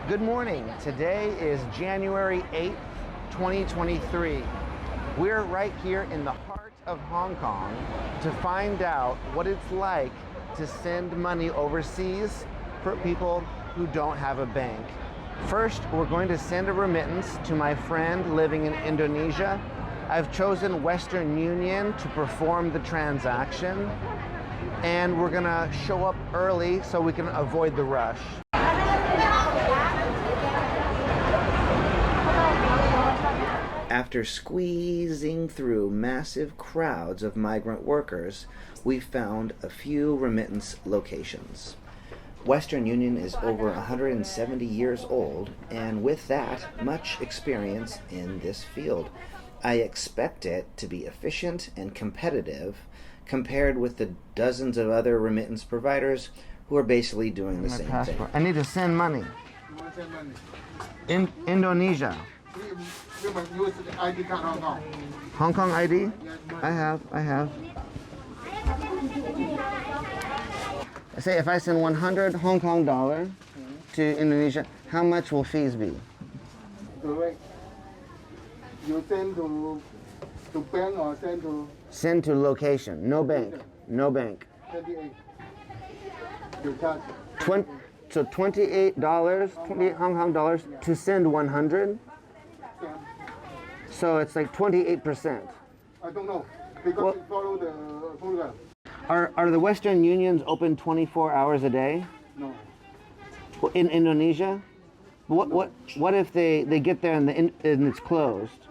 Good morning. Today is January 8th, 2023. We're right here in the heart of Hong Kong to find out what it's like to send money overseas for people who don't have a bank. First, we're going to send a remittance to my friend living in Indonesia. I've chosen Western Union to perform the transaction, and we're gonna show up early so we can avoid the rush. After squeezing through massive crowds of migrant workers, we found a few remittance locations. Western Union is over 170 years old, and with that, much experience in this field. I expect it to be efficient and competitive compared with the dozens of other remittance providers who are basically doing the same thing. I need to send money. You want to send money? In Indonesia. You must use the ID card Hong Kong. Hong Kong ID? Yes, I have. I say if I send 100 Hong Kong dollar to Indonesia, how much will fees be? Correct. You send to bank or send to Send to location, no bank, no bank. 28. You charge. So $28, 28 Hong Kong dollars to send 100. So it's like 28%. I don't know because Well- it follow the program. Are the Western Unions open 24 hours a day No. in Indonesia? What if they get there and it's closed?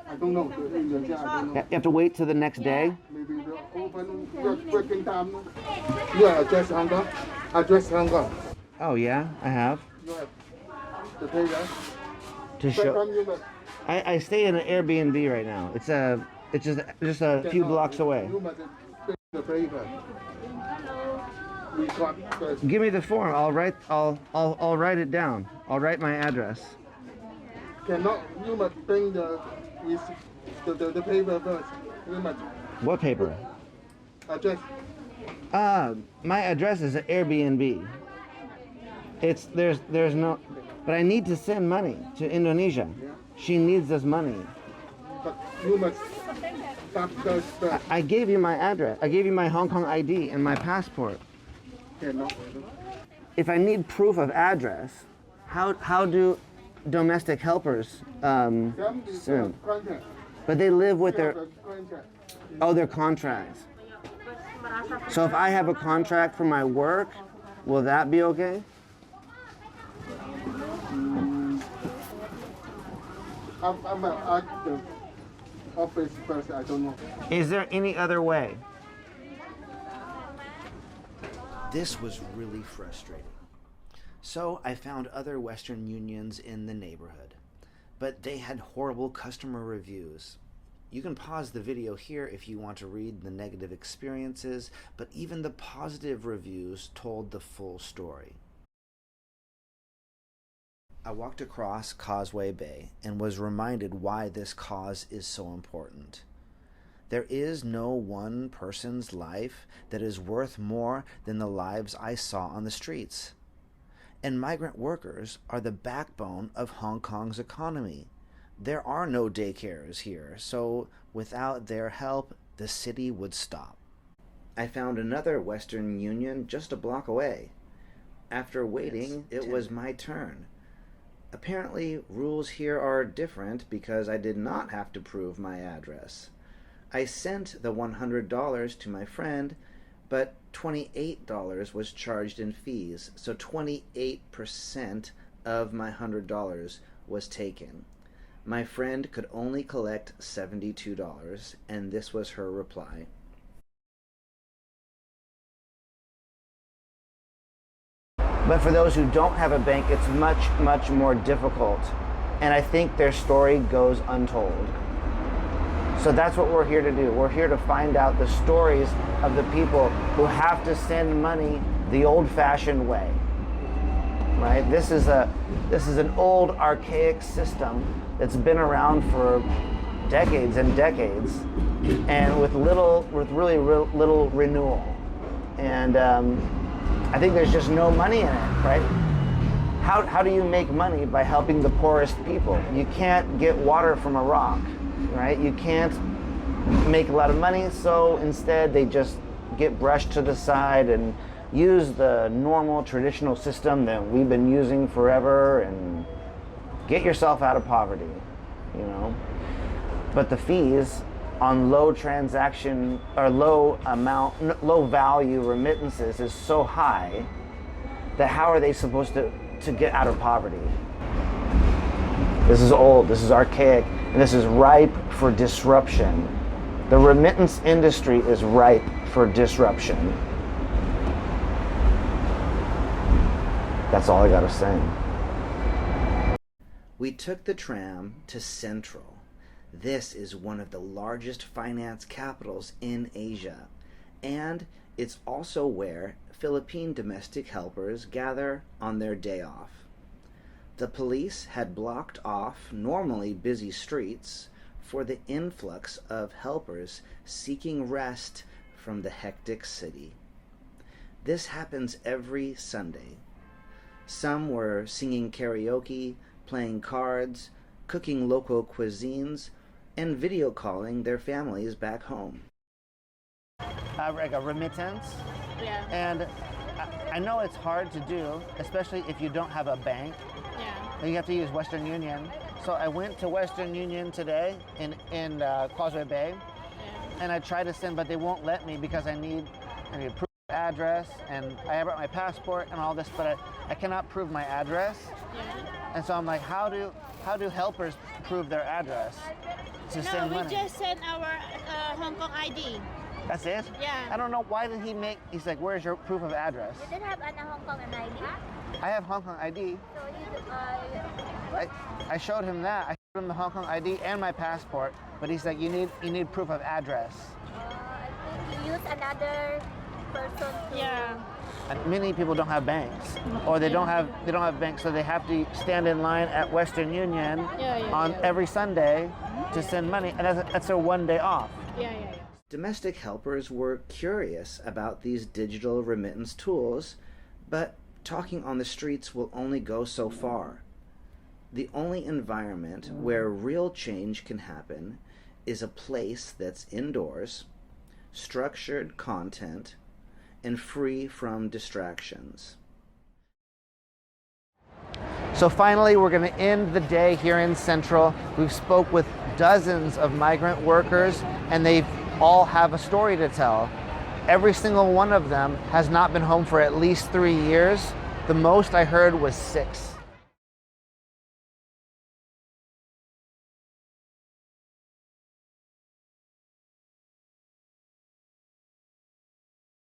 I don't know. In Indonesia, I don't know. You have to wait till the next day? Maybe the open working time. You address Hong Kong. Address Hong Kong. Oh yeah, I have. You have the pay that. To Second, show. you must. I stay in an Airbnb right now. It's just a few blocks away. You must pay the paper. We got first. Give me the form. I'll write it down. I'll write my address. Cannot. You must bring the paper first. You must What paper? address. My address is an Airbnb. There's no, but I need to send money to Indonesia. She needs this money. But you must start first. I gave you my address. I gave you my Hong Kong ID and my passport. Cannot. If I need proof of address, how do domestic helpers Them is send? contract. But they live with You have their a contract. their contracts. So if I have a contract for my work, will that be okay? I'm at the office first. I don't know. Is there any other way? This was really frustrating. So I found other Western Unions in the neighborhood, but they had horrible customer reviews. You can pause the video here if you want to read the negative experiences, but even the positive reviews told the full story. I walked across Causeway Bay and was reminded why this cause is so important. There is no one person's life that is worth more than the lives I saw on the streets. And migrant workers are the backbone of Hong Kong's economy. There are no daycares here, so without their help, the city would stop. I found another Western Union just a block away. After waiting, it was my turn. Apparently, rules here are different because I did not have to prove my address. I sent the $100 to my friend, but $28 was charged in fees, so 28% of my $100 was taken. My friend could only collect $72, and this was her reply. But for those who don't have a bank, it's much more difficult. And I think their story goes untold. So that's what we're here to do. We're here to find out the stories of the people who have to send money the old-fashioned way. Right? This is an old, archaic system that's been around for decades and decades, and with really little renewal. And I think there's just no money in it, right? how do you make money by helping the poorest people? You can't get water from a rock, right? You can't make a lot of money, so instead they just get brushed to the side and use the normal traditional system that we've been using forever and get yourself out of poverty, you know? But the fees on low transaction or low value remittances is so high that how are they supposed to get out of poverty? This is old, this is archaic, and this is ripe for disruption. The remittance industry is ripe for disruption. That's all I gotta say. We took the tram to Central. This is one of the largest finance capitals in Asia, and it's also where Philippine domestic helpers gather on their day off. The police had blocked off normally busy streets for the influx of helpers seeking rest from the hectic city. This happens every Sunday. Some were singing karaoke, playing cards, cooking local cuisines, and video calling their families back home. Like a remittance. Yeah. And I know it's hard to do, especially if you don't have a bank. Yeah. You have to use Western Union. So I went to Western Union today in Causeway Bay, and I tried to send, but they won't let me because I need proof of address, and I brought my passport and all this, but I cannot prove my address. Yeah. And so I'm like, how do helpers prove their address to send money? We just sent our Hong Kong ID. That's it? Yeah. I don't know, why did he's like, where's your proof of address? You didn't have a Hong Kong ID? I have Hong Kong ID. So I showed him that. I showed him the Hong Kong ID and my passport, but he's like, you need proof of address. I think you use another person to... Yeah. And many people don't have banks, or they don't have banks, so they have to stand in line at Western Union on every Sunday to send money, and that's their one day off. Yeah. Domestic helpers were curious about these digital remittance tools, but talking on the streets will only go so far. The only environment where real change can happen is a place that's indoors, structured content, and free from distractions. So finally, we're going to end the day here in Central. We've spoke with dozens of migrant workers, and they all have a story to tell. Every single one of them has not been home for at least 3 years. The most I heard was 6.